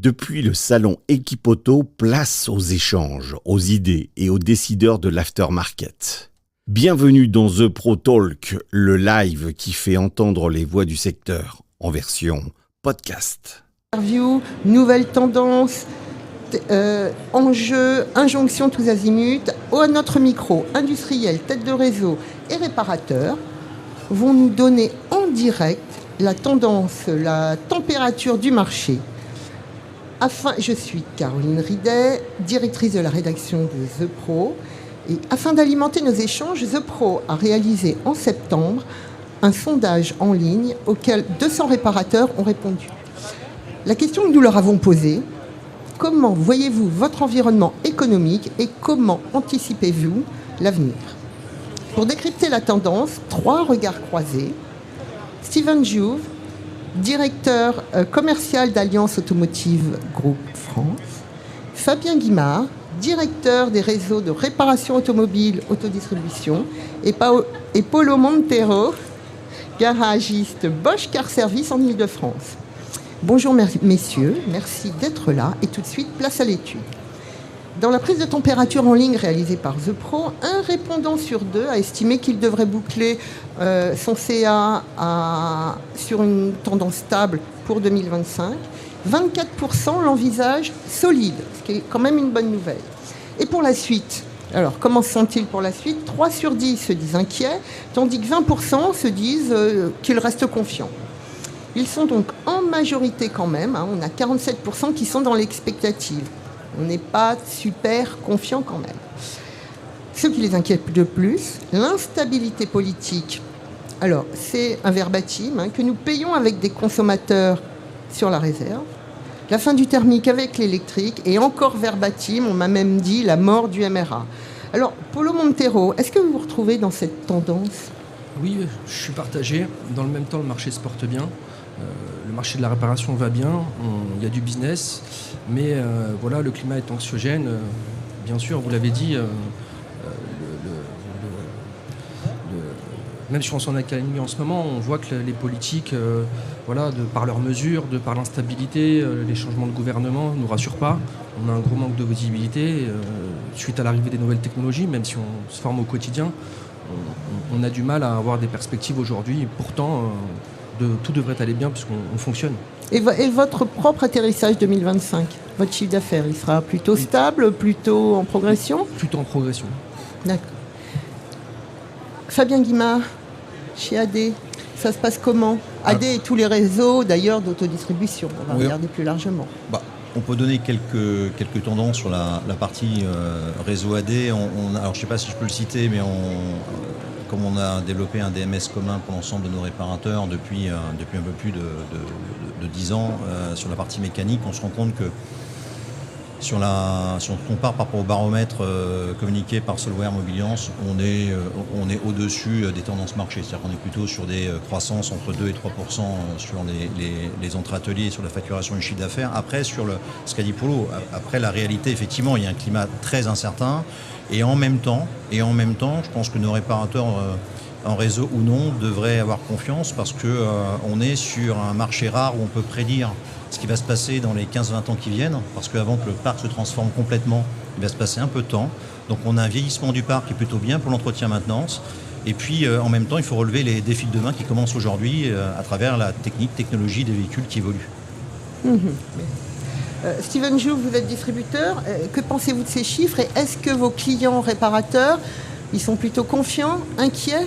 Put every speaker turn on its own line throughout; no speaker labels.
Depuis le salon Equipoto, place aux échanges, aux idées et aux décideurs de l'aftermarket. Bienvenue dans The Pro Talk, le live qui fait entendre les voix du secteur en version podcast.
Interview, nouvelles tendances, enjeux, injonctions tous azimuts. À notre micro, industriels, têtes de réseau et réparateurs vont nous donner en direct la tendance, la température du marché. Je suis Caroline Ridet, directrice de la rédaction de The Pro. Et afin d'alimenter nos échanges, The Pro a réalisé en septembre un sondage en ligne auquel 200 réparateurs ont répondu. La question que nous leur avons posée, comment voyez-vous votre environnement économique et comment anticipez-vous l'avenir? Pour décrypter la tendance, 3 regards croisés. Steven Jouve, directeur commercial d'Alliance Automotive Groupe France. Fabien Guimard, directeur des réseaux de réparation automobile autodistribution. Et Paulo Montero, garagiste Bosch Car Service en Ile-de-France. Bonjour messieurs, merci d'être là et tout de suite place à l'étude. Dans la prise de température en ligne réalisée par The Pro, un répondant sur 2 a estimé qu'il devrait boucler son CA sur une tendance stable pour 2025. 24% l'envisagent solide, ce qui est quand même une bonne nouvelle. Et pour la suite, alors comment se sentent-ils pour la suite? 3 sur 10 se disent inquiets, tandis que 20% se disent qu'ils restent confiants. Ils sont donc en majorité quand même, on a 47% qui sont dans l'expectative. On n'est pas super confiant quand même. Ce qui les inquiète de plus, l'instabilité politique. Alors, c'est un verbatim que nous payons avec des consommateurs sur la réserve, la fin du thermique avec l'électrique, et encore verbatim, on m'a même dit la mort du MRA. Alors, Paulo Montero, est-ce que vous vous retrouvez dans cette tendance?
Oui, je suis partagé. Dans le même temps, le marché se porte bien. Le marché de la réparation va bien, il y a du business, mais voilà, le climat est anxiogène. Bien sûr, vous l'avez dit, même si on s'en académie en ce moment, on voit que les politiques, voilà, par leurs mesures, par l'instabilité, les changements de gouvernement ne nous rassurent pas. On a un gros manque de visibilité suite à l'arrivée des nouvelles technologies, même si on se forme au quotidien. On a du mal à avoir des perspectives aujourd'hui, et pourtant tout devrait aller bien puisqu'on fonctionne.
Et votre propre atterrissage 2025, votre chiffre d'affaires, il sera plutôt stable, plutôt en progression?
Plutôt en progression.
D'accord. Fabien Guimard, chez AD, ça se passe comment? AD et tous les réseaux d'ailleurs d'autodistribution, on va regarder plus largement.
On peut donner quelques tendances sur la partie réseau AD. Alors je ne sais pas si je peux le citer, mais comme on a développé un DMS commun pour l'ensemble de nos réparateurs depuis un peu plus de 10 ans, sur la partie mécanique, on se rend compte que si on compare par rapport au baromètre communiqué par Solware Mobiliance, on est au-dessus des tendances marché. C'est-à-dire qu'on est plutôt sur des croissances entre 2 et 3% sur les entrées ateliers et sur la facturation du chiffre d'affaires. Après, sur ce qu'a dit Paulo, après la réalité, effectivement, il y a un climat très incertain. Et en même temps, je pense que nos réparateurs en réseau ou non devraient avoir confiance parce qu'on est sur un marché rare où on peut prédire ce qui va se passer dans les 15-20 ans qui viennent, parce qu'avant que le parc se transforme complètement, il va se passer un peu de temps. Donc on a un vieillissement du parc qui est plutôt bien pour l'entretien-maintenance. Et puis en même temps, il faut relever les défis de demain qui commencent aujourd'hui à travers la technologie des véhicules qui évoluent.
Steven Jouve, vous êtes distributeur. Que pensez-vous de ces chiffres? Et est-ce que vos clients réparateurs, ils sont plutôt confiants, inquiets?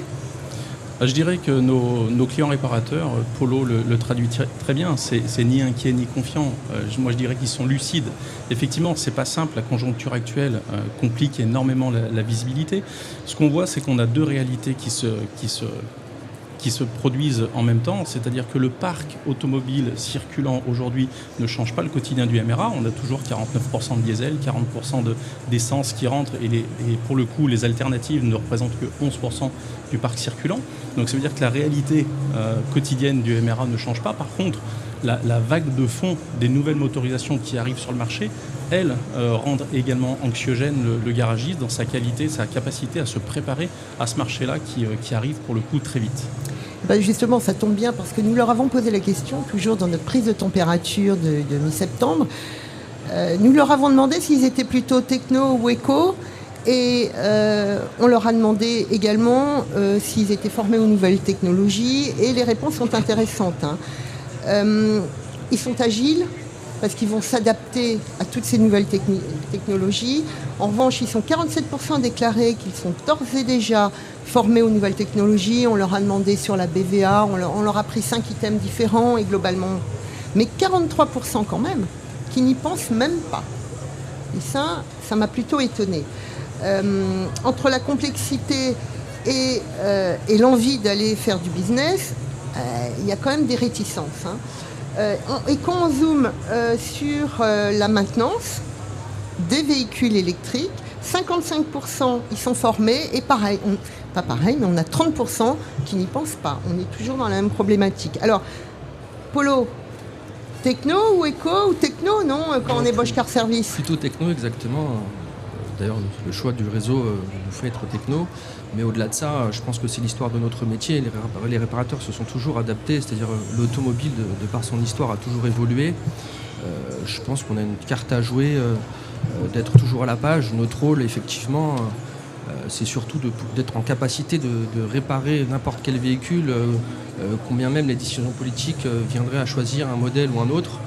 Je dirais que nos clients réparateurs, Paulo le traduit très bien, c'est ni inquiet ni confiant. Moi je dirais qu'ils sont lucides. Effectivement, c'est pas simple, la conjoncture actuelle complique énormément la visibilité. Ce qu'on voit, c'est qu'on a 2 réalités qui se produisent en même temps, c'est-à-dire que le parc automobile circulant aujourd'hui ne change pas le quotidien du MRA. On a toujours 49% de diesel, 40% d'essence qui rentre et pour le coup, les alternatives ne représentent que 11% du parc circulant. Donc ça veut dire que la réalité quotidienne du MRA ne change pas. Par contre, la vague de fond des nouvelles motorisations qui arrivent sur le marché, elles rendent également anxiogène le garagiste dans sa qualité, sa capacité à se préparer à ce marché-là qui arrive pour le coup très vite.
Justement, ça tombe bien parce que nous leur avons posé la question, toujours dans notre prise de température de mi-septembre. Nous leur avons demandé s'ils étaient plutôt techno ou éco. Et on leur a demandé également s'ils étaient formés aux nouvelles technologies. Et les réponses sont intéressantes. Ils sont agiles parce qu'ils vont s'adapter à toutes ces nouvelles technologies. En revanche, ils sont 47% déclarés qu'ils sont d'ores et déjà formés aux nouvelles technologies. On leur a demandé sur la BVA, on leur a pris 5 items différents et globalement. Mais 43% quand même qui n'y pensent même pas. Et ça m'a plutôt étonnée. Entre la complexité et l'envie d'aller faire du business, il y a quand même des réticences. Et quand on zoome sur la maintenance des véhicules électriques, 55% ils sont formés et pareil, pas pareil, mais on a 30% qui n'y pensent pas. On est toujours dans la même problématique. Alors, Polo, techno ou éco ou techno, non, quand on est Bosch Car Service?
Plutôt techno, exactement. D'ailleurs, le choix du réseau nous fait être techno. Mais au-delà de ça, je pense que c'est l'histoire de notre métier. Les réparateurs se sont toujours adaptés. C'est-à-dire l'automobile, de par son histoire, a toujours évolué. Je pense qu'on a une carte à jouer, d'être toujours à la page. Notre rôle, effectivement, c'est surtout d'être en capacité de réparer n'importe quel véhicule, combien même les décisions politiques viendraient à choisir un modèle ou un autre.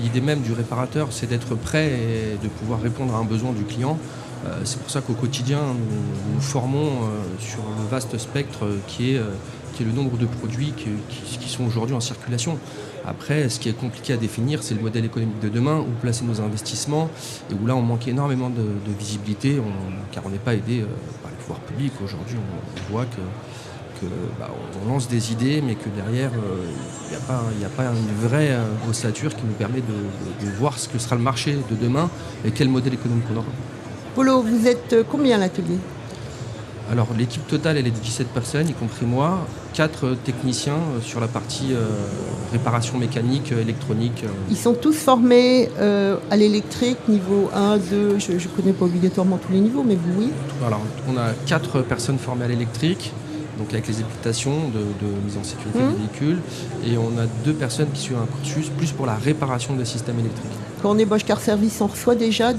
L'idée même du réparateur, c'est d'être prêt et de pouvoir répondre à un besoin du client. C'est pour ça qu'au quotidien, nous formons sur le vaste spectre qui est le nombre de produits qui sont aujourd'hui en circulation. Après, ce qui est compliqué à définir, c'est le modèle économique de demain, où placer nos investissements, et où là, on manque énormément de visibilité, car on n'est pas aidé par les pouvoirs publics. Aujourd'hui, on voit on lance des idées, mais que derrière, il n'y a pas une vraie ossature qui nous permet de voir ce que sera le marché de demain et quel modèle économique on aura.
Polo, vous êtes combien à l'atelier?
Alors l'équipe totale, elle est de 17 personnes, y compris moi, 4 techniciens sur la partie réparation mécanique, électronique.
Ils sont tous formés à l'électrique, niveau 1, 2, je ne connais pas obligatoirement tous les niveaux, mais vous oui.
Alors on a 4 personnes formées à l'électrique, donc avec les habilitations de mise en sécurité des véhicules, et on a 2 personnes qui suivent un cursus plus pour la réparation des systèmes électriques.
Quand on est Bosch Car Service, on reçoit déjà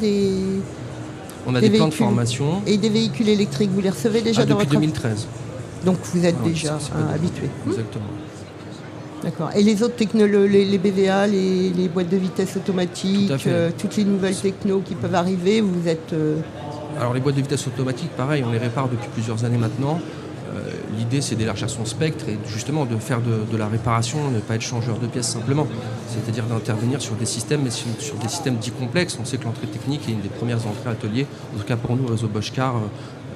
on a des plans de formation.
Et des véhicules électriques, vous les recevez déjà dans
depuis
votre...
2013.
Donc vous êtes déjà habitué.
Exactement.
D'accord. Et les autres les BVA, les boîtes de vitesse automatiques, toutes les nouvelles technos qui peuvent arriver, vous êtes...
Alors les boîtes de vitesse automatiques, pareil, on les répare depuis plusieurs années maintenant. L'idée, c'est d'élargir son spectre et justement de faire de la réparation, ne pas être changeur de pièces simplement. C'est-à-dire d'intervenir sur des systèmes, mais sur des systèmes dits complexes. On sait que l'entrée technique est une des premières entrées ateliers. En tout cas, pour nous, réseau Bosch Car,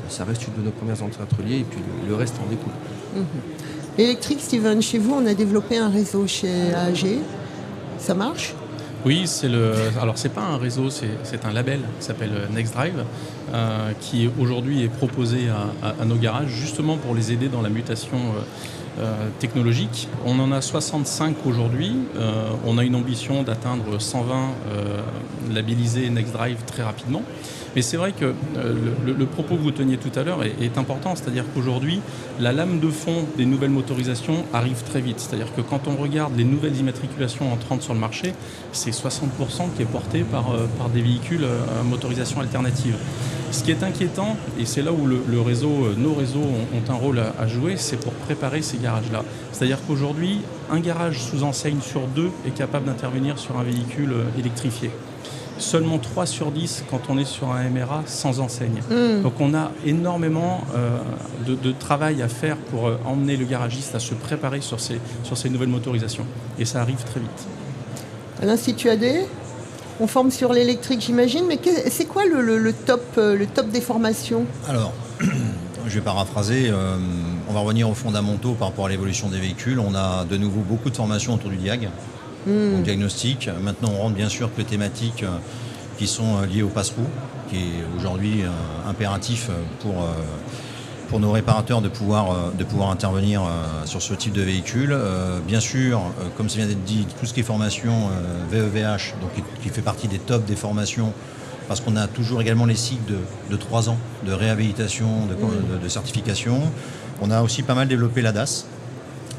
ça reste une de nos premières entrées ateliers et puis le reste en découle.
L'électrique, Steven, chez vous, on a développé un réseau chez AAG. Ça marche ?
Oui, alors c'est pas un réseau, c'est un label qui s'appelle NextDrive, qui aujourd'hui est proposé à nos garages justement pour les aider dans la mutation technologique. On en a 65 aujourd'hui. On a une ambition d'atteindre 120 labellisés NextDrive très rapidement. Mais c'est vrai que le propos que vous teniez tout à l'heure est important, c'est-à-dire qu'aujourd'hui, la lame de fond des nouvelles motorisations arrive très vite. C'est-à-dire que quand on regarde les nouvelles immatriculations entrantes sur le marché, c'est 60% qui est porté par des véhicules à motorisation alternative. Ce qui est inquiétant, et c'est là où nos réseaux ont un rôle à jouer, c'est pour préparer ces garages-là. C'est-à-dire qu'aujourd'hui, un garage sous enseigne sur 2 est capable d'intervenir sur un véhicule électrifié. Seulement 3 sur 10 quand on est sur un MRA sans enseigne. Donc on a énormément de travail à faire pour emmener le garagiste à se préparer sur ces nouvelles motorisations. Et ça arrive très vite.
À l'Institut AD, on forme sur l'électrique, j'imagine, mais c'est quoi le top des formations ?
Alors, je vais paraphraser, on va revenir aux fondamentaux par rapport à l'évolution des véhicules. On a de nouveau beaucoup de formations autour du diag. Donc diagnostic. Maintenant, on rentre bien sûr que les thématiques qui sont liées au passe-roue, qui est aujourd'hui impératif pour nos réparateurs de pouvoir intervenir sur ce type de véhicule. Bien sûr, comme ça vient d'être dit, tout ce qui est formation VEVH, donc qui fait partie des tops des formations, parce qu'on a toujours également les cycles de 3 ans de réhabilitation, de certification. On a aussi pas mal développé l'ADAS.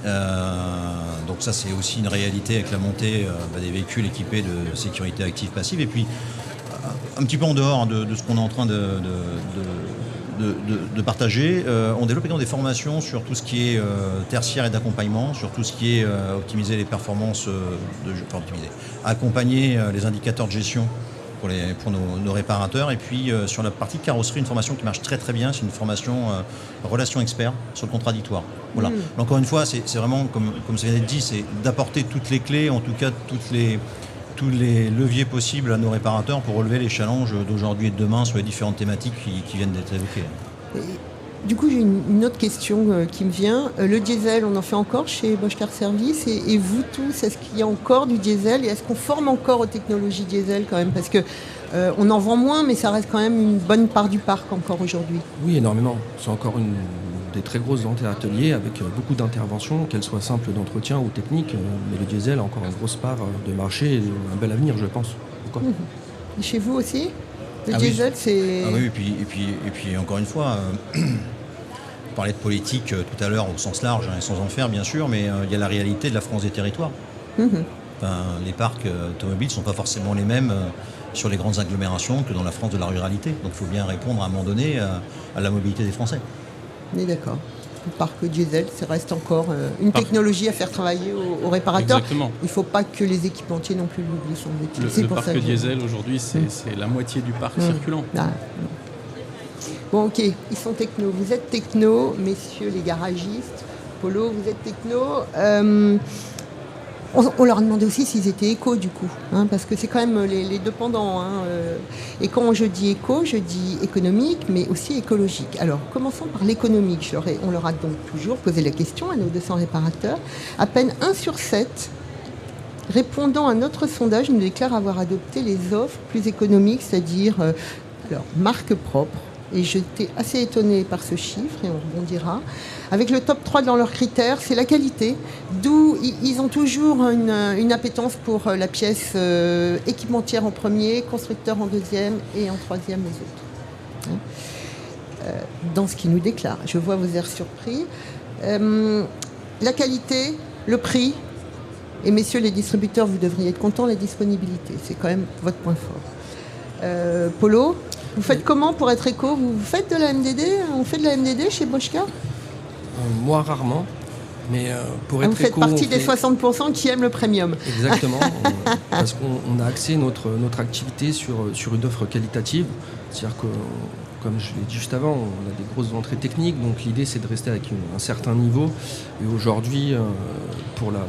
Donc ça, c'est aussi une réalité avec la montée des véhicules équipés de sécurité active passive. Et puis, un petit peu en dehors de ce qu'on est en train de partager, on développe également des formations sur tout ce qui est tertiaire et d'accompagnement, sur tout ce qui est optimiser les performances, accompagner les indicateurs de gestion pour nos réparateurs. Et puis sur la partie carrosserie, une formation qui marche très très bien, c'est une formation relation expert sur le contradictoire. Voilà. Encore une fois, c'est vraiment, comme ça vient d'être dit, c'est d'apporter toutes les clés, en tout cas tous les leviers possibles à nos réparateurs pour relever les challenges d'aujourd'hui et de demain sur les différentes thématiques qui viennent d'être évoquées.
Du coup, j'ai une autre question qui me vient. Le diesel, on en fait encore chez Bosch Car Service et vous tous, est-ce qu'il y a encore du diesel et est-ce qu'on forme encore aux technologies diesel quand même? Parce que on en vend moins, mais ça reste quand même une bonne part du parc encore aujourd'hui.
Oui, énormément. C'est encore des très grosses ventes et ateliers avec beaucoup d'interventions, qu'elles soient simples d'entretien ou techniques. Mais le diesel a encore une grosse part de marché et un bel avenir, je pense.
Et chez vous aussi? Le diesel, c'est...
Ah oui, et puis encore une fois, on parlait de politique tout à l'heure au sens large et sans en faire, bien sûr, mais il y a la réalité de la France des territoires. Les parcs automobiles ne sont pas forcément les mêmes sur les grandes agglomérations que dans la France de la ruralité. Donc il faut bien répondre à un moment donné à la mobilité des Français.
On est d'accord. Le parc diesel, ça reste encore une technologie à faire travailler aux réparateurs.
Exactement.
Il ne faut pas que les équipementiers non plus l'oublient, semble-t-il.
Le parc diesel aujourd'hui, c'est la moitié du parc circulant.
Ah. Bon, ok, ils sont techno. Vous êtes techno, messieurs les garagistes. Polo, vous êtes techno. On leur a demandé aussi s'ils étaient éco du coup, parce que c'est quand même les deux pendants. Et quand je dis éco, je dis économique, mais aussi écologique. Alors, commençons par l'économique. On leur a donc toujours posé la question à nos 200 réparateurs. À peine 1 sur 7 répondant à notre sondage nous déclarent avoir adopté les offres plus économiques, c'est-à-dire marque propre. Et j'étais assez étonnée par ce chiffre, et on rebondira. Avec le top 3 dans leurs critères, c'est la qualité, d'où ils ont toujours une appétence pour la pièce équipementière en premier, constructeur en deuxième et en troisième les autres. Dans ce qu'ils nous déclarent, je vois vos airs surpris. La qualité, le prix, et messieurs les distributeurs, vous devriez être contents, la disponibilité, c'est quand même votre point fort. Polo, vous faites comment pour être éco? Vous faites de la MDD? On fait de la MDD chez Bosch Car?
Moi, rarement. Mais pour être
vous faites
éco,
partie des 60% qui aiment le premium.
Exactement. Parce qu'on a axé notre activité sur une offre qualitative. C'est-à-dire que, comme je l'ai dit juste avant, on a des grosses entrées techniques. Donc l'idée, c'est de rester avec un certain niveau. Et aujourd'hui, pour la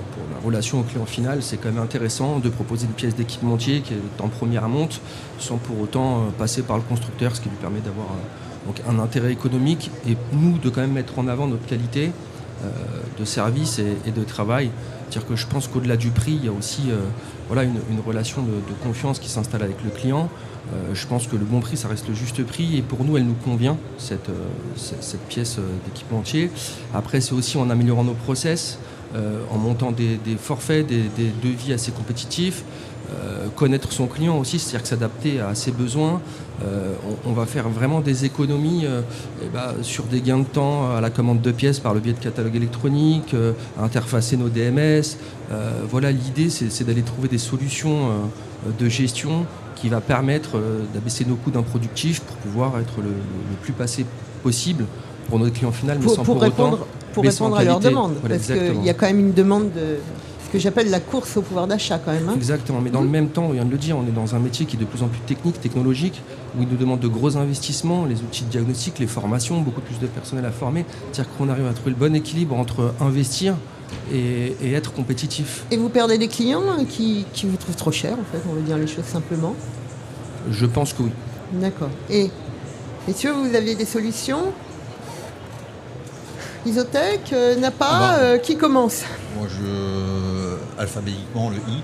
relation au client final, c'est quand même intéressant de proposer une pièce d'équipementier qui est en première monte, sans pour autant passer par le constructeur, ce qui lui permet d'avoir un intérêt économique. Et nous, de quand même mettre en avant notre qualité de service et de travail. C'est-à-dire que je pense qu'au-delà du prix, il y a aussi une relation de confiance qui s'installe avec le client. Je pense que le bon prix, ça reste le juste prix. Et pour nous, elle nous convient, cette pièce d'équipementier. Après, c'est aussi en améliorant nos process, en montant des forfaits, des devis assez compétitifs. Connaître son client aussi, c'est-à-dire que s'adapter à ses besoins. On va faire vraiment des économies sur des gains de temps à la commande de pièces par le biais de catalogue électronique, à interfacer nos DMS. L'idée, c'est d'aller trouver des solutions de gestion qui va permettre d'abaisser nos coûts d'improductif pour pouvoir être le plus passé possible pour notre client final, mais sans pour autant
répondre à leurs demandes.
Voilà,
parce qu'il y a quand même une demande de... ce que j'appelle la course au pouvoir d'achat quand même.
Exactement, mais dans le même temps, on vient de le dire, on est dans un métier qui est de plus en plus technique, technologique, où il nous demande de gros investissements, les outils de diagnostic, les formations, beaucoup plus de personnel à former. C'est-à-dire qu'on arrive à trouver le bon équilibre entre investir et être compétitif.
Et vous perdez des clients qui vous trouvent trop cher, en fait, on veut dire les choses simplement?
Je pense que oui.
D'accord. Et messieurs, vous aviez des solutions? Isotech, Napa, qui commence?
Moi, alphabétiquement, le I.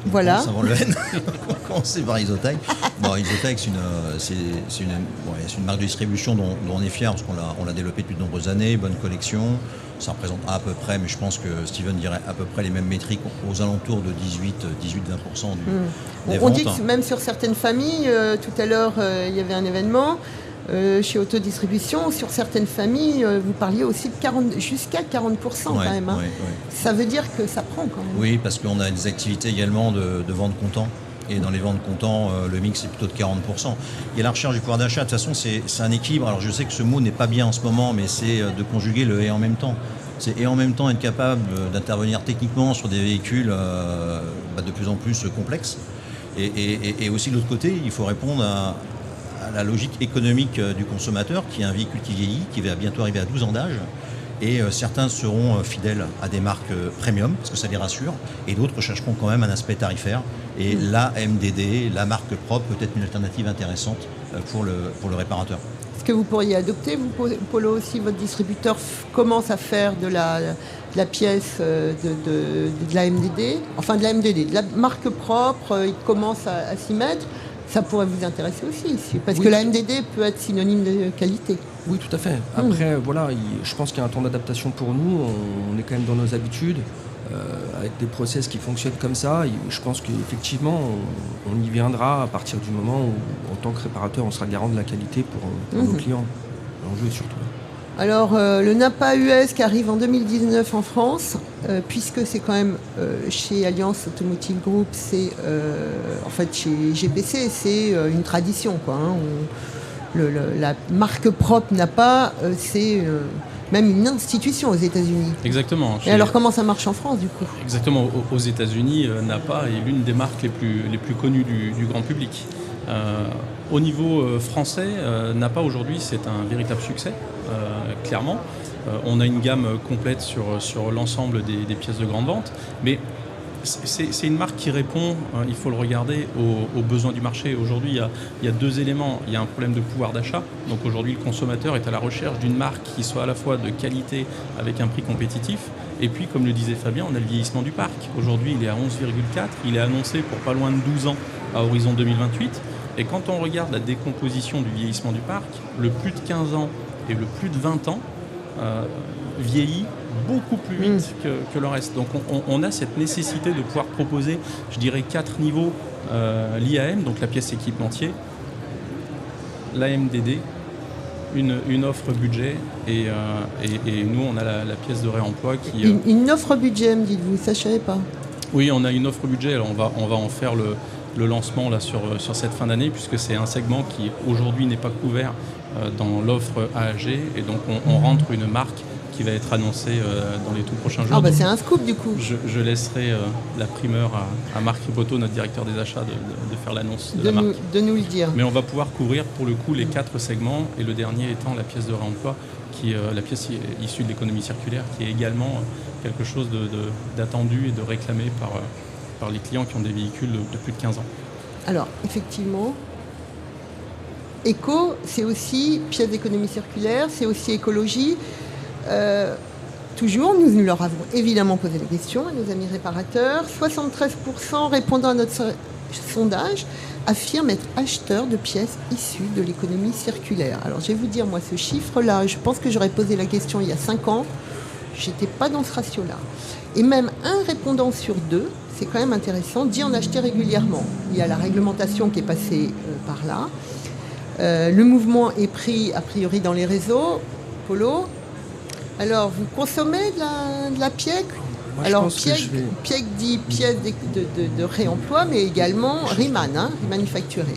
Voilà.
Avant le N. On va commencer par Isotech. Isotech, c'est une marque de distribution dont on est fier parce qu'on l'a développée depuis de nombreuses années, bonne collection. Ça représente à peu près, mais je pense que Steven dirait à peu près les mêmes métriques, aux alentours de 18-20% des ventes.
On dit que même sur certaines familles, tout à l'heure, il y avait un événement, Chez Autodistribution, sur certaines familles, vous parliez aussi de jusqu'à 40% quand même. Hein.
Ouais.
Ça veut dire que ça prend quand même.
Oui, parce qu'on a des activités également de vente comptant. Et dans les ventes comptant, le mix est plutôt de 40%. Il y a la recherche du pouvoir d'achat. De toute façon, c'est un équilibre. Alors je sais que ce mot n'est pas bien en ce moment, mais c'est de conjuguer le « et en même temps ». C'est et en même temps être capable d'intervenir techniquement sur des véhicules de plus en plus complexes. Et aussi de l'autre côté, il faut répondre à la logique économique du consommateur, qui est un véhicule qui vieillit, qui va bientôt arriver à 12 ans d'âge. Et certains seront fidèles à des marques premium, parce que ça les rassure, et d'autres chercheront quand même un aspect tarifaire. Et la MDD, la marque propre, peut être une alternative intéressante pour le réparateur.
Est-ce que vous pourriez adopter, vous, Polo, aussi, votre distributeur commence à faire de la pièce de la MDD, enfin de la MDD, de la marque propre, il commence à s'y mettre. Ça pourrait vous intéresser aussi, parce que la MDD peut être synonyme de qualité.
Oui, tout à fait. Après, voilà, je pense qu'il y a un temps d'adaptation pour nous. On est quand même dans nos habitudes, avec des process qui fonctionnent comme ça. Je pense qu'effectivement, on y viendra à partir du moment où, en tant que réparateur, on sera garant de la qualité pour nos clients. L'enjeu est surtout là. Alors,
le NAPA US qui arrive en 2019 en France, puisque c'est quand même chez Alliance Automotive Group, c'est en fait chez GPC, c'est une tradition, quoi. Hein. La marque propre NAPA, c'est même une institution aux États-Unis.
Exactement.
Et alors, comment ça marche en France, du coup ?
Exactement. Aux États-Unis, NAPA est l'une des marques les plus connues du grand public. Au niveau français, NAPA aujourd'hui, c'est un véritable succès, clairement. On a une gamme complète sur l'ensemble des pièces de grande vente, mais c'est une marque qui répond, il faut le regarder, aux besoins du marché. Aujourd'hui, il y a deux éléments. Il y a un problème de pouvoir d'achat. Donc aujourd'hui, le consommateur est à la recherche d'une marque qui soit à la fois de qualité avec un prix compétitif. Et puis, comme le disait Fabien, on a le vieillissement du parc. Aujourd'hui, il est à 11,4. Il est annoncé pour pas loin de 12 ans à horizon 2028. Et quand on regarde la décomposition du vieillissement du parc, le plus de 15 ans et le plus de 20 ans vieillit beaucoup plus vite que le reste. Donc on a cette nécessité de pouvoir proposer, je dirais, 4 niveaux, l'IAM, donc la pièce équipementier, la MDD, une offre budget et nous on a la pièce de réemploi qui...
Une offre budget, me dites-vous, ça je savais pas.
Oui, on a une offre budget, alors on va en faire le lancement là, sur cette fin d'année, puisque c'est un segment qui aujourd'hui n'est pas couvert dans l'offre AAG, et donc on rentre une marque qui va être annoncée dans les tout prochains jours.
Ah bah c'est un scoop du coup.
Je laisserai la primeur à Marc Ripoto, notre directeur des achats, de faire l'annonce de la marque.
De nous le dire.
Mais on va pouvoir couvrir pour le coup les 4 segments, et le dernier étant la pièce de réemploi, qui est la pièce issue de l'économie circulaire, qui est également quelque chose d'attendu et de réclamé par les clients qui ont des véhicules de plus de 15 ans.
Alors, effectivement, éco, c'est aussi pièce d'économie circulaire, c'est aussi écologie. Toujours, nous leur avons évidemment posé la question à nos amis réparateurs. 73% répondant à notre sondage affirment être acheteurs de pièces issues de l'économie circulaire. Alors, je vais vous dire, moi, ce chiffre-là, je pense que j'aurais posé la question il y a 5 ans. J'étais pas dans ce ratio-là. Et même un répondant sur 2, c'est quand même intéressant, dit en acheter régulièrement. Il y a la réglementation qui est passée par là. Le mouvement est pris a priori dans les réseaux. Polo, alors vous consommez de la PIEC ?
Moi,
alors
PIEC
dit pièce de réemploi, mais également RIMAN, remanufacturé.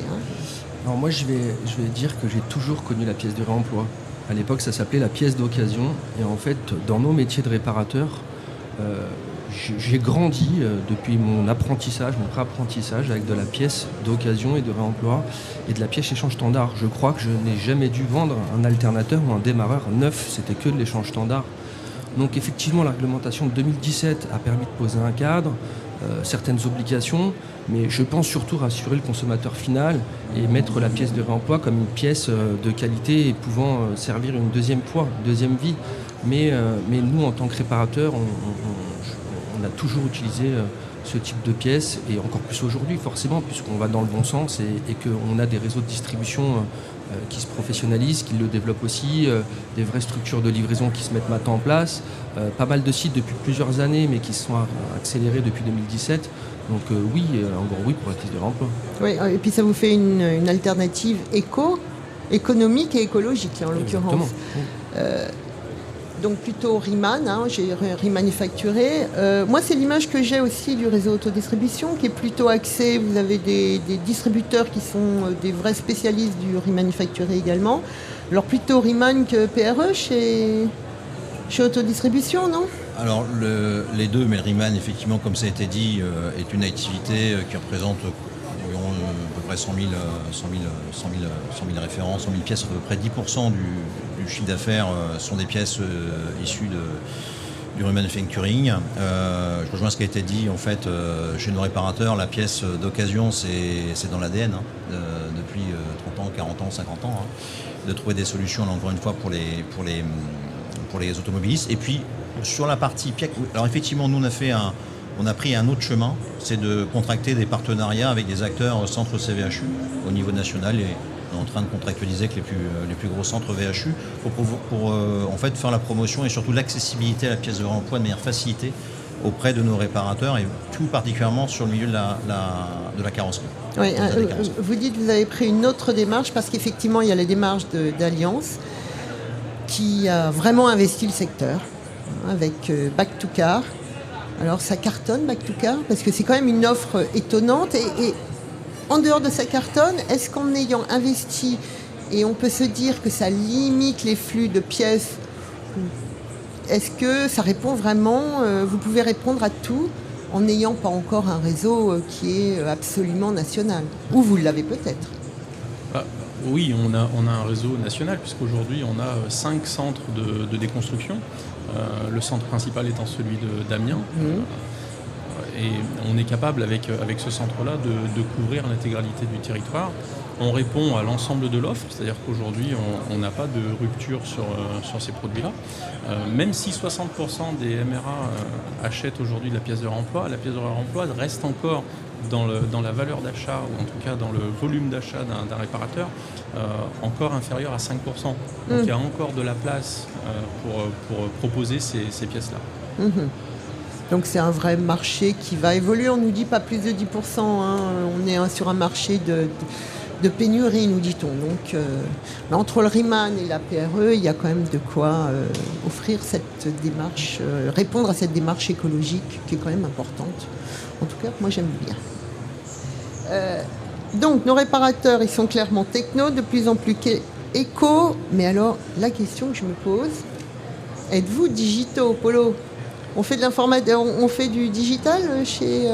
Alors moi je vais dire que j'ai toujours connu la pièce de réemploi. À l'époque ça s'appelait la pièce d'occasion, et en fait dans nos métiers de réparateur, j'ai grandi depuis mon apprentissage, mon pré-apprentissage avec de la pièce d'occasion et de réemploi et de la pièce échange standard. Je crois que je n'ai jamais dû vendre un alternateur ou un démarreur neuf, c'était que de l'échange standard. Donc effectivement la réglementation de 2017 a permis de poser un cadre, certaines obligations, mais je pense surtout rassurer le consommateur final et mettre la pièce de réemploi comme une pièce de qualité et pouvant servir une deuxième fois, une deuxième vie. Mais nous en tant que réparateur, on a toujours utilisé ce type de pièces, et encore plus aujourd'hui forcément, puisqu'on va dans le bon sens et qu'on a des réseaux de distribution qui se professionnalisent, qui le développent aussi, des vraies structures de livraison qui se mettent maintenant en place, pas mal de sites depuis plusieurs années mais qui se sont accélérés depuis 2017. Donc oui, en gros oui pour la pièce de réemploi.
Oui, et puis ça vous fait une alternative éco économique et écologique, en l'occurrence.
Exactement.
Donc plutôt Riman, j'ai remanufacturé. Moi, c'est l'image que j'ai aussi du réseau autodistribution, qui est plutôt axé. Vous avez des distributeurs qui sont des vrais spécialistes du remanufacturé également. Alors plutôt Riman que PRE chez autodistribution, non ?
Alors les deux, mais le Riman, effectivement, comme ça a été dit, est une activité qui représente environ à peu près 100 000 références, 100 000 pièces, à peu près 10% du chiffre d'affaires sont des pièces issues du remanufacturing. Je rejoins ce qui a été dit, en fait, chez nos réparateurs, la pièce d'occasion, c'est dans l'ADN, depuis 30 ans, 40 ans, 50 ans, de trouver des solutions, là, encore une fois, pour les automobilistes. Et puis, sur la partie PIAC, alors effectivement, nous, on a pris un autre chemin, c'est de contracter des partenariats avec des acteurs centres CVHU au niveau national, et on est en train de contractualiser avec les plus gros centres VHU pour en fait faire la promotion et surtout l'accessibilité à la pièce de réemploi de manière facilitée auprès de nos réparateurs, et tout particulièrement sur le milieu de la carrosserie.
Oui, vous dites que vous avez pris une autre démarche, parce qu'effectivement, il y a les démarches d'Alliance qui a vraiment investi le secteur avec Back to Car. Alors ça cartonne, Back to Car, parce que c'est quand même une offre étonnante. Et en dehors de ça cartonne, est-ce qu'en ayant investi, et on peut se dire que ça limite les flux de pièces, est-ce que ça répond vraiment, vous pouvez répondre à tout en n'ayant pas encore un réseau qui est absolument national ? Ou vous l'avez peut-être ?
Oui, on a un réseau national, puisqu'aujourd'hui on a 5 centres de déconstruction. Le centre principal étant celui d'Amiens. Et on est capable, avec ce centre-là, de couvrir l'intégralité du territoire. On répond à l'ensemble de l'offre, c'est-à-dire qu'aujourd'hui, on n'a pas de rupture sur ces produits-là. Même si 60% des MRA achètent aujourd'hui de la pièce de réemploi, la pièce de réemploi reste encore dans la valeur d'achat, ou en tout cas dans le volume d'achat d'un réparateur, encore inférieur à 5%. Donc il y a encore de la place pour proposer ces pièces-là.
Donc c'est un vrai marché qui va évoluer. On nous dit pas plus de 10%. On est sur un marché de pénurie, nous dit-on. Donc entre le Riman et la PRE, il y a quand même de quoi offrir cette démarche, répondre à cette démarche écologique qui est quand même importante. En tout cas, moi j'aime bien. Donc nos réparateurs, ils sont clairement techno, de plus en plus éco. Mais alors, la question que je me pose, êtes-vous digitaux, Polo ? On fait du digital chez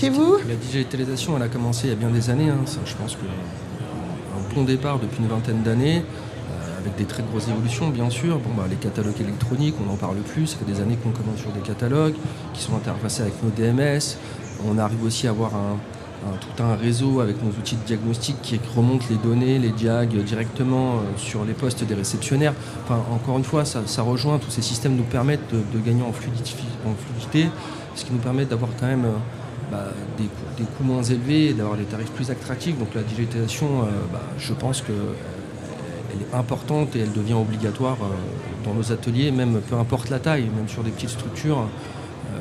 vous ?
La digitalisation, elle a commencé il y a bien des années. Ça, je pense qu'un bon départ depuis une vingtaine d'années, avec des très grosses évolutions, bien sûr. Les catalogues électroniques, on n'en parle plus. Ça fait des années qu'on commence sur des catalogues qui sont interfacés avec nos DMS. On arrive aussi à avoir tout un réseau avec nos outils de diagnostic qui remontent les données, les diags directement sur les postes des réceptionnaires. Encore une fois, ça rejoint, tous ces systèmes nous permettent de gagner en fluidité, ce qui nous permet d'avoir quand même des coûts moins élevés et d'avoir des tarifs plus attractifs. Donc la digitalisation, je pense qu'elle est importante et elle devient obligatoire dans nos ateliers, même peu importe la taille, même sur des petites structures.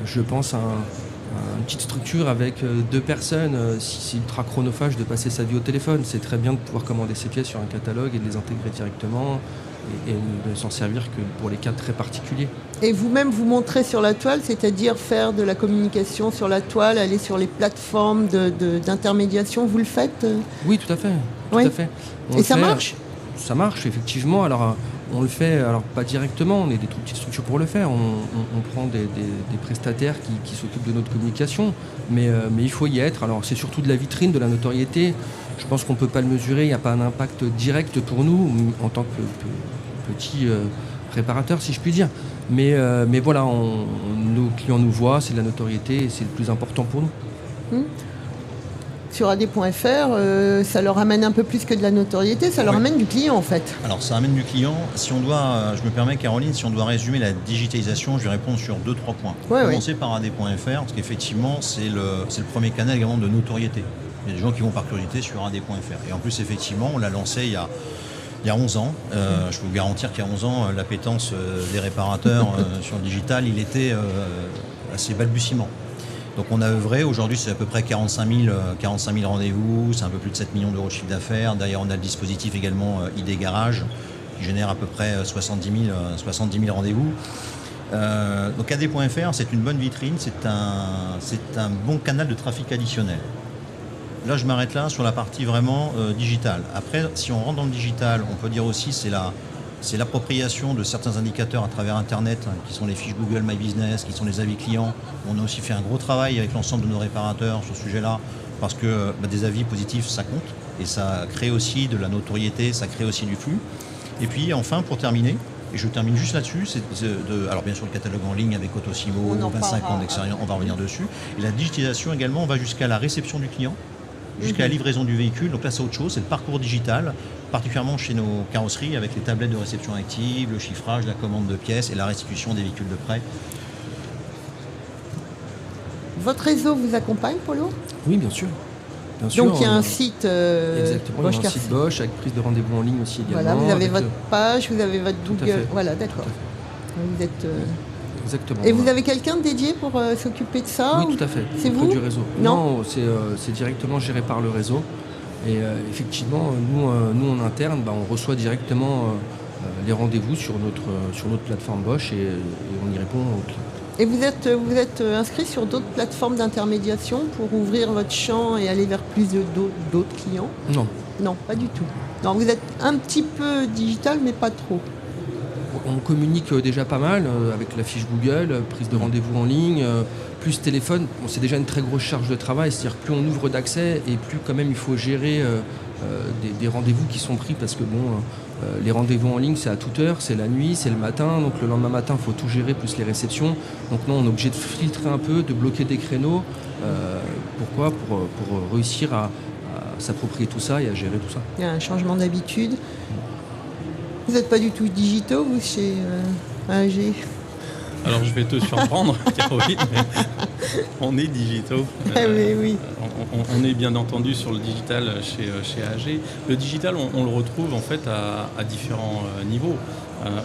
Je pense à une petite structure avec 2 personnes, si c'est ultra chronophage de passer sa vie au téléphone. C'est très bien de pouvoir commander ses pièces sur un catalogue et de les intégrer directement et de s'en servir que pour les cas très particuliers.
Et vous-même, vous montrez sur la toile, c'est-à-dire faire de la communication sur la toile, aller sur les plateformes d'intermédiation, vous le faites ?
Oui, tout à fait.
Oui.
Tout à fait.
Et ça marche ?
Ça marche, effectivement. Alors, on le fait, alors pas directement, on est des toutes petites structures pour le faire. On prend des prestataires qui s'occupent de notre communication, mais il faut y être. Alors, c'est surtout de la vitrine, de la notoriété. Je pense qu'on ne peut pas le mesurer, il n'y a pas un impact direct pour nous, en tant que petit réparateur, si je puis dire. Mais voilà, nos clients nous voient, c'est de la notoriété et c'est le plus important pour nous.
Sur AD.fr, ça leur amène un peu plus que de la notoriété, ça leur amène du client en fait. Alors
ça amène du client. Si on doit, je me permets Caroline, si on doit résumer la digitalisation, je vais répondre sur 2-3 points. Commencer par AD.fr, parce qu'effectivement c'est le premier canal également de notoriété. Il y a des gens qui vont par curiosité sur AD.fr. Et en plus effectivement, on l'a lancé il y a 11 ans. Je peux vous garantir qu'il y a 11 ans, l'appétence des réparateurs sur le digital, il était assez balbutiement. Donc on a œuvré, aujourd'hui c'est à peu près 45 000 rendez-vous, c'est un peu plus de 7 millions d'euros de chiffre d'affaires. Derrière on a le dispositif également ID Garage qui génère à peu près 70 000 rendez-vous. Donc AD.fr c'est une bonne vitrine, c'est un bon canal de trafic additionnel. Là je m'arrête là sur la partie vraiment digitale. Après si on rentre dans le digital, on peut dire aussi c'est l'appropriation de certains indicateurs à travers Internet, qui sont les fiches Google My Business, qui sont les avis clients. On a aussi fait un gros travail avec l'ensemble de nos réparateurs sur ce sujet-là, parce que des avis positifs, ça compte, et ça crée aussi de la notoriété, ça crée aussi du flux. Et puis enfin, pour terminer, et je termine juste là-dessus, alors bien sûr le catalogue en ligne avec Autosimo, 25 ans d'expérience, on va revenir dessus. Et la digitalisation également, on va jusqu'à la réception du client, jusqu'à la livraison du véhicule. Donc là c'est autre chose, c'est le parcours digital, particulièrement chez nos carrosseries avec les tablettes de réception active, le chiffrage, la commande de pièces et la restitution des véhicules de prêt.
Votre réseau vous accompagne, Polo ?
Oui, bien sûr.
Donc il y a un site
exactement,
Bosch
il y a un site Bosch avec prise de rendez-vous en ligne aussi également.
Voilà, vous avez
avec
votre page, vous avez votre Google. Voilà, d'accord. Vous êtes.
Exactement.
Et vous avez quelqu'un dédié pour s'occuper de ça ?
Oui, tout à fait.
C'est
auprès
vous ?
du réseau. Non, c'est directement géré par le réseau. Et effectivement, nous en interne, on reçoit directement les rendez-vous sur notre plateforme Bosch et on y répond aux clients.
Et vous êtes inscrit sur d'autres plateformes d'intermédiation pour ouvrir votre champ et aller vers plus d'autres clients ?
Non.
Non, pas du tout. Non, vous êtes un petit peu digital, mais pas trop.
On communique déjà pas mal avec la fiche Google, prise de rendez-vous en ligne, plus téléphone. Bon, c'est déjà une très grosse charge de travail, c'est-à-dire plus on ouvre d'accès et plus quand même il faut gérer des rendez-vous qui sont pris parce que les rendez-vous en ligne c'est à toute heure, c'est la nuit, c'est le matin, donc le lendemain matin il faut tout gérer plus les réceptions. Donc non, on est obligé de filtrer un peu, de bloquer des créneaux. Pourquoi ? Pour réussir à s'approprier tout ça et à gérer tout ça.
Il y a un changement d'habitude. Vous n'êtes pas du tout digitaux, vous, chez AG ?
Alors je vais te surprendre, Caroline, mais on est digitaux.
Oui.
On est bien entendu sur le digital chez AG. Le digital, on le retrouve en fait à différents niveaux.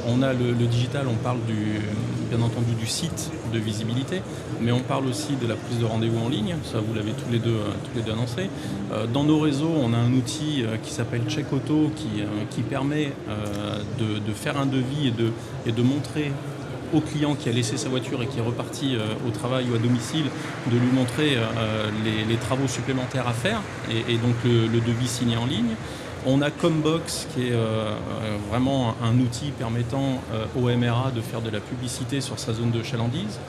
On a le digital, on parle bien entendu du site de visibilité, mais on parle aussi de la prise de rendez-vous en ligne, ça vous l'avez tous les deux annoncé. Dans nos réseaux, on a un outil qui s'appelle Check Auto qui permet de faire un devis et de montrer au client qui a laissé sa voiture et qui est reparti au travail ou à domicile, de lui montrer les travaux supplémentaires à faire et donc le devis signé en ligne. On a Combox qui est vraiment un outil permettant au MRA de faire de la publicité sur sa zone de chalandise.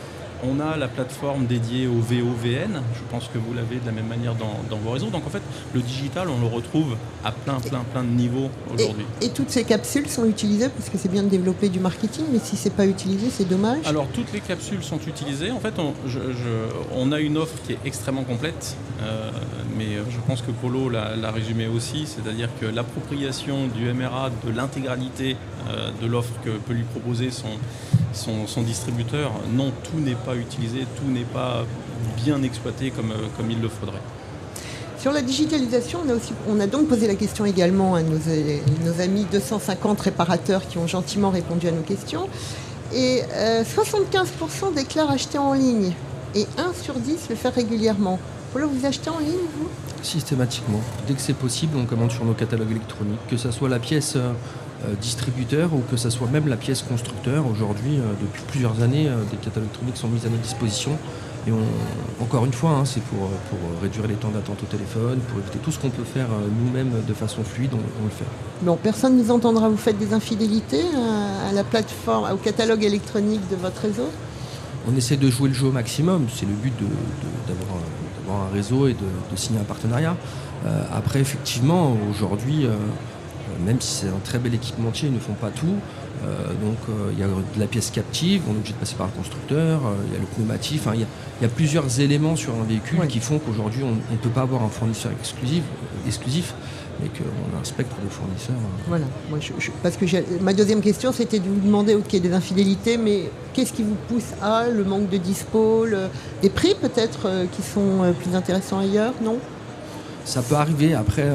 On a la plateforme dédiée au VOVN, je pense que vous l'avez de la même manière dans vos réseaux. Donc en fait, le digital, on le retrouve à plein de niveaux aujourd'hui.
Et toutes ces capsules sont utilisées parce que c'est bien de développer du marketing, mais si c'est pas utilisé, c'est dommage.
Alors toutes les capsules sont utilisées. En fait, on a une offre qui est extrêmement complète, mais je pense que Polo l'a résumé aussi, c'est-à-dire que l'appropriation du MRA de l'intégralité de l'offre que peut lui proposer son distributeur, non, tout n'est pas utilisé, tout n'est pas bien exploité comme il le faudrait.
Sur la digitalisation, on a donc posé la question également à nos amis 250 réparateurs qui ont gentiment répondu à nos questions. Et 75% déclarent acheter en ligne et 1 sur 10 le fait régulièrement. Voilà, vous achetez en ligne, vous ?
Systématiquement. Dès que c'est possible, on commande sur nos catalogues électroniques, que ce soit la pièce distributeur ou que ce soit même la pièce constructeur. Aujourd'hui, depuis plusieurs années, des catalogues électroniques sont mis à notre disposition. Et encore une fois, c'est pour réduire les temps d'attente au téléphone, pour éviter tout ce qu'on peut faire nous-mêmes de façon fluide, on le fait.
Bon, personne ne nous entendra. Vous faites des infidélités à la plateforme, au catalogue électronique de votre réseau ?
On essaie de jouer le jeu au maximum. C'est le but d'avoir un réseau et de signer un partenariat. Après, effectivement, aujourd'hui, même si c'est un très bel équipementier, ils ne font pas tout. Donc il y a de la pièce captive, on est obligé de passer par le constructeur, il y a le pneumatique, il y a plusieurs éléments sur un véhicule qui font qu'aujourd'hui on ne peut pas avoir un fournisseur exclusif, mais qu'on a un spectre de fournisseurs.
Voilà, moi, parce que ma deuxième question c'était de vous demander qu'il y ait des infidélités, mais qu'est-ce qui vous pousse à le manque de dispo, des prix peut-être qui sont plus intéressants ailleurs, non ?
Ça peut arriver, après...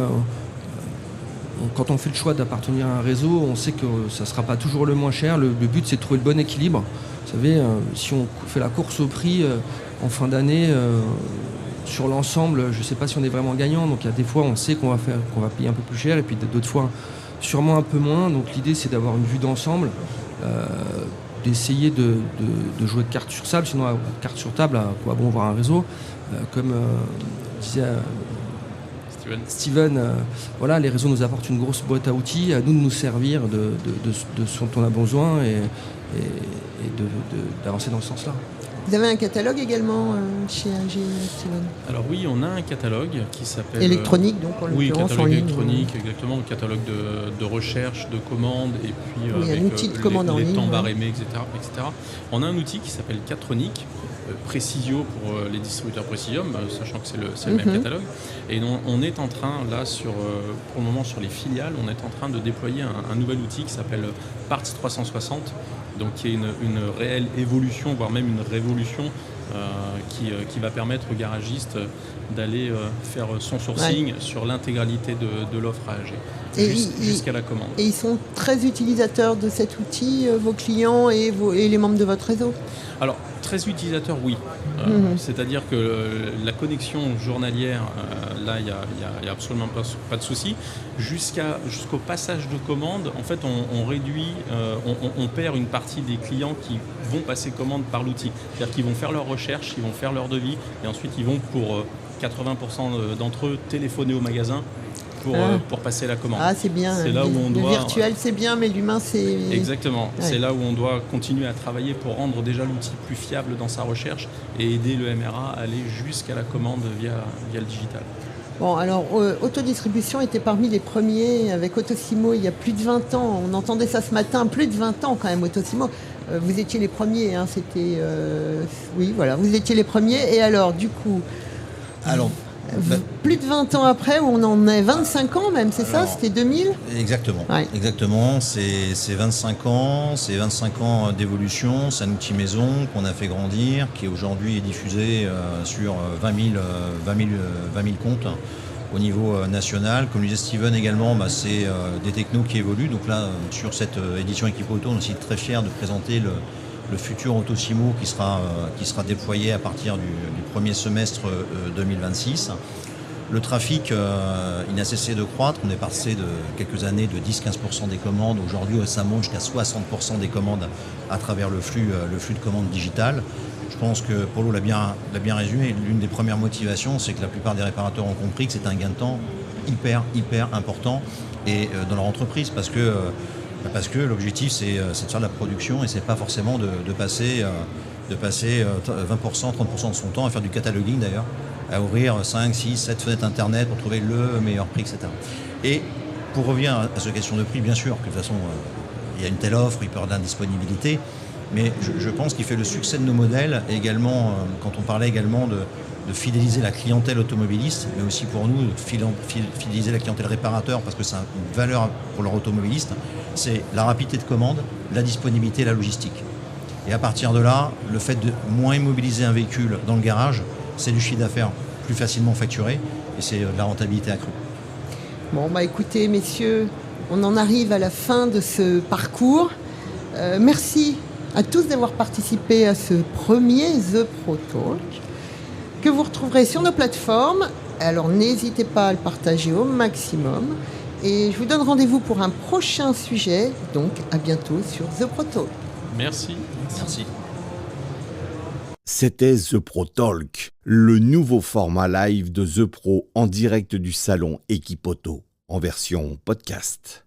Quand on fait le choix d'appartenir à un réseau, on sait que ça ne sera pas toujours le moins cher. Le but, c'est de trouver le bon équilibre. Vous savez, si on fait la course au prix, en fin d'année, sur l'ensemble, je ne sais pas si on est vraiment gagnant. Donc il y a des fois, on sait qu'on va payer un peu plus cher, et puis d'autres fois, sûrement un peu moins. Donc l'idée, c'est d'avoir une vue d'ensemble, d'essayer de jouer de cartes sur sable. Sinon, à cartes sur table, à quoi bon voir un réseau, comme disait Steven, voilà, les réseaux nous apportent une grosse boîte à outils, à nous de nous servir de ce dont on a besoin et d'avancer dans ce sens-là.
Vous avez un catalogue également chez AG, Steven?
Alors oui, on a un catalogue qui s'appelle...
Électronique, donc en
Oui,
l'occurrence
catalogue
en ligne.
électronique, exactement, le catalogue de recherche, de commandes, et puis
Oui, un
avec
outil de commande en
les
ligne,
temps
ouais.
barrémés, etc., etc. On a un outil qui s'appelle Catronic, Precisio pour les distributeurs Precision, sachant que c'est le même catalogue. Et on est en train, là, pour le moment, sur les filiales, on est en train de déployer un nouvel outil qui s'appelle Parts 360, donc qui est une réelle évolution, voire même une révolution, qui va permettre aux garagistes d'aller faire son sourcing sur l'intégralité de l'offre à AG, jusqu'à la commande.
Et ils sont très utilisateurs de cet outil, vos clients et les membres de votre réseau?
Alors, très utilisateurs, oui. C'est-à-dire que la journalière, là, il n'y a absolument pas de souci. Jusqu'au passage de commande, en fait, on réduit, on perd une partie des clients qui vont passer commande par l'outil. C'est-à-dire qu'ils vont faire leur recherche, ils vont faire leur devis, et ensuite ils vont, pour 80% d'entre eux, téléphoner au magasin pour passer la commande.
Ah, c'est bien.
C'est là où on doit...
Le virtuel, c'est bien, mais l'humain, c'est...
Exactement.
Ouais.
C'est là où on doit continuer à travailler pour rendre déjà l'outil plus fiable dans sa recherche et aider le MRA à aller jusqu'à la commande via le digital.
Bon, alors, Autodistribution était parmi les premiers avec Autosimo il y a plus de 20 ans. On entendait ça ce matin, plus de 20 ans quand même, Autosimo. Vous étiez les premiers, hein, c'était... Oui, voilà, vous étiez les premiers. Et alors, du coup...
Alors,
plus de 20 ans après, où on en est 25 ans même, c'est ça? C'était 2000?
Exactement.
Ouais.
Exactement. C'est 25 ans, c'est 25 ans d'évolution. C'est un outil maison qu'on a fait grandir, qui aujourd'hui est diffusé sur 20 000 comptes au niveau national. Comme le disait Steven également, c'est des technos qui évoluent. Donc là, sur cette édition Équipe Auto, on est aussi très fiers de présenter le futur Autosimo qui sera déployé à partir du premier semestre 2026. Le trafic, il n'a cessé de croître. On est passé de quelques années de 10-15% des commandes. Aujourd'hui, ça monte jusqu'à 60% des commandes à travers le flux de commandes digitales. Je pense que Polo l'a bien résumé. L'une des premières motivations, c'est que la plupart des réparateurs ont compris que c'est un gain de temps hyper important et dans leur entreprise, parce que l'objectif, c'est de faire de la production et c'est pas forcément de passer 20%, 30% de son temps à faire du cataloguing d'ailleurs, à ouvrir 5, 6, 7 fenêtres internet pour trouver le meilleur prix, etc. Et pour revenir à cette question de prix, bien sûr que de toute façon, il y a une telle offre, il peut y avoir de l'indisponibilité, mais je pense qu'il fait le succès de nos modèles, et également, quand on parlait également de fidéliser la clientèle automobiliste, mais aussi pour nous, de fidéliser la clientèle réparateur, parce que c'est une valeur pour leur automobiliste, c'est la rapidité de commande, la disponibilité et la logistique. Et à partir de là, le fait de moins immobiliser un véhicule dans le garage, c'est du chiffre d'affaires plus facilement facturé et c'est de la rentabilité accrue.
Bon, écoutez, messieurs, on en arrive à la fin de ce parcours. Merci à tous d'avoir participé à ce premier The Pro Talk, que vous retrouverez sur nos plateformes. Alors n'hésitez pas à le partager au maximum. Et je vous donne rendez-vous pour un prochain sujet. Donc à bientôt sur The Pro Talk.
Merci.
Merci.
C'était The Pro Talk, le nouveau format live de The Pro en direct du salon Équipe Auto, en version podcast.